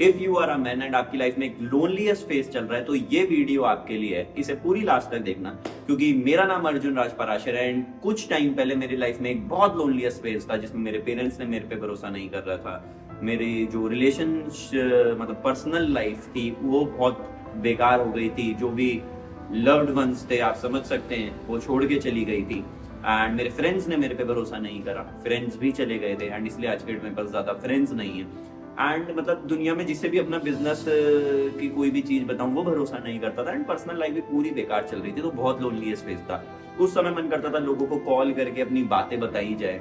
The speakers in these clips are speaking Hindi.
If you are a man and आपकी लाइफ में एक लोनलीएस्ट फेज चल रहा है तो ये वीडियो आपके लिए है, इसे पूरी लास्ट तक देखना। क्योंकि मेरा नाम अर्जुन राज पराशर है एंड कुछ टाइम पहले मेरी लाइफ में एक बहुत लोनलीएस्ट फेज था जिसमें मेरे पेरेंट्स ने मेरे पे भरोसा नहीं कर रहा था। मेरी जो रिलेशन मतलब पर्सनल लाइफ थी वो बहुत बेकार हो गई थी। जो भी लव्ड वंस थे आप समझ सकते हैं वो छोड़ के चली गई थी। एंड मेरे फ्रेंड्स ने मेरे पे भरोसा नहीं करा, फ्रेंड्स भी चले गए थे एंड इसलिए आज के डेट में पास ज्यादा फ्रेंड्स नहीं है। एंड मतलब दुनिया में जिससे भी अपना बिजनेस की कोई भी चीज बताऊं वो भरोसा नहीं करता था एंड पर्सनल लाइफ भी पूरी बेकार चल रही थी। तो बहुत लोनलीएस्ट फेज था। उस समय मन करता था लोगों को कॉल करके अपनी बातें बताई जाए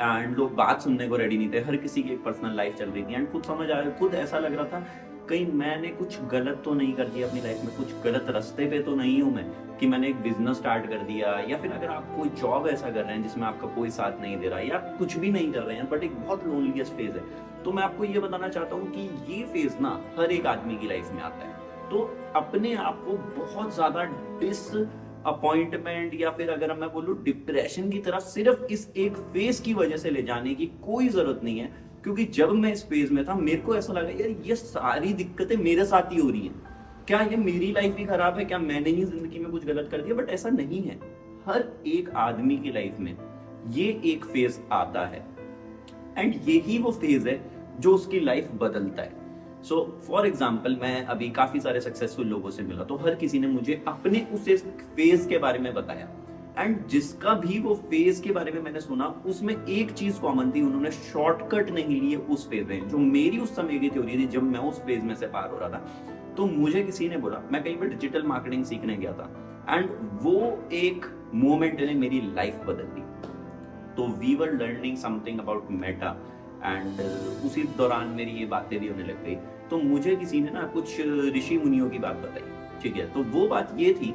एंड लोग बात सुनने को रेडी नहीं थे। हर किसी की एक पर्सनल लाइफ चल रही थी एंड खुद ऐसा लग रहा था कहीं मैंने कुछ गलत तो नहीं कर दिया अपनी लाइफ में, कुछ गलत रास्ते पे तो नहीं हूं मैं कि मैंने एक बिजनेस स्टार्ट कर दिया, या फिर अगर आप कोई जॉब ऐसा कर रहे हैं जिसमें आपका कोई साथ नहीं दे रहा है या आप कुछ भी नहीं कर रहे हैं बट एक बहुत लोनलीएस्ट फेज है। तो मैं आपको ये बताना चाहता हूँ कि ये फेज ना हर एक आदमी की लाइफ में आता है। तो अपने आप को बहुत ज्यादा अपॉइंटमेंट या फिर अगर मैं बोलूं डिप्रेशन की तरफ सिर्फ इस एक फेज की वजह से ले जाने की कोई जरूरत नहीं है। क्योंकि जब मैं इस फेज में था मेरे को ऐसा लगा यार ये सारी दिक्कतें मेरे साथ ही हो रही हैं, क्या ये मेरी लाइफ ही खराब है, क्या मैंने ही जिंदगी में कुछ गलत कर दिया? बट ऐसा नहीं है। हर एक आदमी की लाइफ में ये एक फेज आता है एंड यही वो फेज है जो उसकी लाइफ बदलता है। सो फॉर एग्जाम्पल मैं अभी काफी सारे सक्सेसफुल लोगों से मिला तो हर किसी ने मुझे अपने उस फेज के बारे में बताया एंड जिसका भी वो फेज के बारे में मैंने सुना उसमें एक चीज कॉमन थी, उन्होंने शॉर्टकट नहीं लिए उस फेज में। जो मेरी उस समय की थ्योरी थी जब मैं उस फेज में से पार हो रहा था, तो मुझे किसी ने बोला, मैं कहीं पर डिजिटल मार्केटिंग सीखने गया था एंड वो एक मोमेंट ने मेरी लाइफ बदल दी। तो we were learning something about Meta and उसी दौरान मेरी ये बातें भी होने लग गई। तो मुझे किसी ने ना कुछ ऋषि मुनियों की बात बताई, ठीक है। तो वो बात ये थी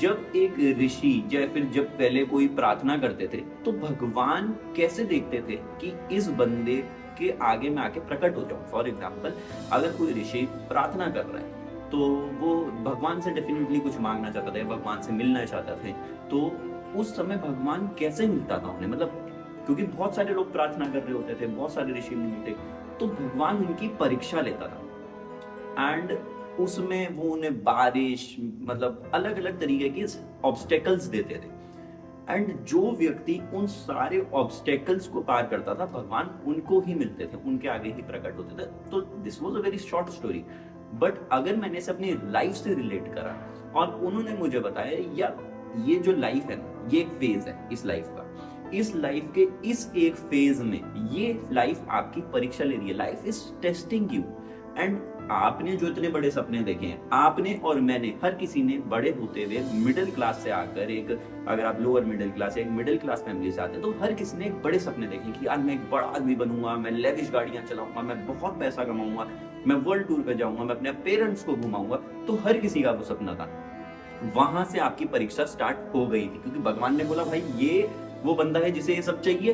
जब एक ऋषि या फिर जब पहले कोई प्रार्थना करते थे तो भगवान कैसे देखते थे कि इस बंदे के आगे में आके प्रकट हो जाऊं। फॉर एग्जाम्पल अगर कोई ऋषि प्रार्थना कर रहा है तो वो भगवान से डेफिनेटली कुछ मांगना चाहता था, भगवान से मिलना चाहता थे। तो उस समय भगवान कैसे मिलता था उन्हें, मतलब क्योंकि बहुत सारे लोग प्रार्थना कर रहे होते थे, बहुत सारे ऋषि मुनि थे, तो भगवान उनकी परीक्षा लेता था एंड उसमें वो उन्हें बारिश मतलब अलग अलग तरीके के ऑब्स्टेकल्स देते थे एंड जो व्यक्ति उन सारे ऑब्स्टेकल्स को पार करता था भगवान उनको ही मिलते थे, उनके आगे ही प्रकट होते थे। तो this was a very short story, but अगर मैंने इसे अपनी लाइफ से रिलेट करा और उन्होंने मुझे बताया यार ये जो लाइफ है ना ये एक फेज है इस लाइफ का, इस लाइफ के इस एक फेज में ये लाइफ आपकी परीक्षा ले रही है, life is testing you. And आपने जो इतने बड़े सपने देखे हैं, आपने और मैंने हर किसी ने बड़े होते हुए मिडिल क्लास से आकर एक, अगर आप लोअर मिडिल क्लास एक मिडिल क्लास फैमिली से आते हैं तो हर किसी ने एक बड़े सपने देखे कि यार मैं एक बड़ा आदमी बनूंगा, मैं लेविश गाड़ियां चलाऊंगा, मैं बहुत पैसा कमाऊंगा, मैं वर्ल्ड टूर पे जाऊंगा, मैं अपने पेरेंट्स को घुमाऊंगा। तो हर किसी का वो सपना था। वहां से आपकी परीक्षा स्टार्ट हो गई थी क्योंकि भगवान ने बोला भाई ये वो बंदा है जिसे ये सब चाहिए,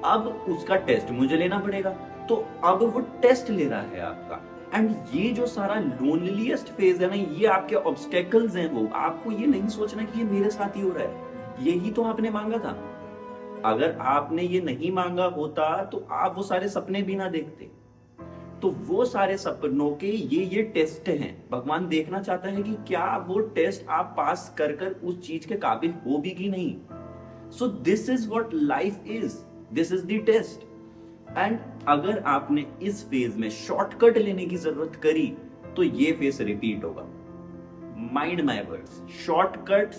अब उसका टेस्ट मुझे लेना पड़ेगा। तो अब वो टेस्ट ले रहा है आपका एंड ये जो सारा लोनलीएस्ट फेज है ना ये आपके ऑब्स्टेकल्स हैं। वो आपको ये नहीं सोचना कि ये मेरे साथ ही हो रहा है, यही तो आपने मांगा था। अगर आपने ये नहीं मांगा होता तो आप वो सारे सपने भी ना देखते। तो वो सारे सपनों के ये टेस्ट हैं। भगवान देखना चाहता है कि क्या वो टेस्ट आप पास कर कर उस चीज के काबिल हो भी कि नहीं। So this is what life is, this is the test. And अगर आपने इस फेज में शॉर्टकट लेने की जरूरत करी तो ये फेज रिपीट होगा। Mind my words, shortcut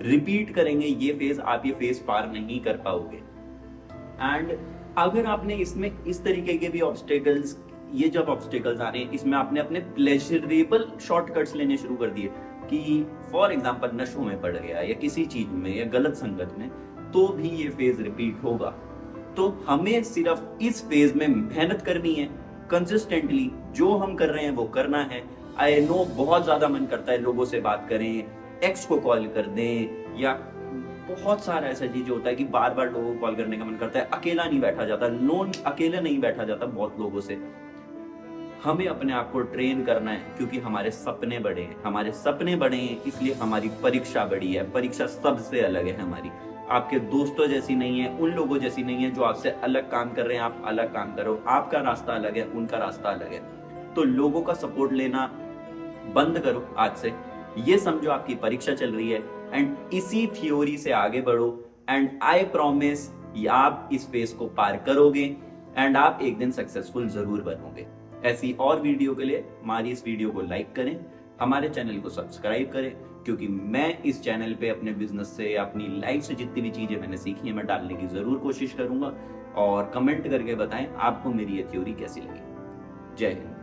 repeat करेंगे ये फेज, आप ये फेज पार नहीं कर पाओगे। एंड अगर आपने इसमें इस तरीके के भी ऑब्स्टेकल्स, ये जब ऑब्स्टेकल्स आ रहे हैं इसमें आपने अपने प्लेजरेबल शॉर्टकट्स लेने शुरू कर दिए कि फॉर एग्जांपल नशों में पड़ गया या किसी चीज में या गलत संगत में, तो भी ये फेज रिपीट होगा। तो हमें सिर्फ इस फेज में मेहनत करनी है कंसिस्टेंटली, जो हम कर रहे हैं वो करना है। आई नो बहुत ज्यादा मन करता है लोगों से बात करें, एक्स को कॉल कर दें, या बहुत सारा ऐसा चीज होता है कि बार बार लोगों को कॉल करने का मन करता है, अकेला नहीं बैठा जाता, अकेले नहीं बैठा जाता बहुत लोगों से। हमें अपने आप को ट्रेन करना है क्योंकि हमारे सपने बड़े हैं, हमारे सपने बड़े हैं इसलिए हमारी परीक्षा बड़ी है, परीक्षा सबसे अलग है हमारी। आपके दोस्तों जैसी नहीं है, उन लोगों जैसी नहीं है जो आपसे अलग काम कर रहे हैं, आप अलग काम करो। आपका रास्ता अलग है, उनका रास्ता अलग है। तो लोगों का सपोर्ट लेना बंद करो आज से। ये समझो आपकी परीक्षा चल रही है एंड इसी थ्योरी से आगे बढ़ो एंड आई प्रॉमिस आप इस फेज को पार करोगे एंड आप एक दिन सक्सेसफुल जरूर बनोगे। ऐसी और वीडियो के लिए हमारी इस वीडियो को लाइक करें, हमारे चैनल को सब्सक्राइब करें, क्योंकि मैं इस चैनल पे अपने बिजनेस से, अपनी लाइफ से जितनी भी चीजें मैंने सीखी है मैं डालने की जरूर कोशिश करूंगा। और कमेंट करके बताएं आपको मेरी ये थ्योरी कैसी लगी। जय हिंद।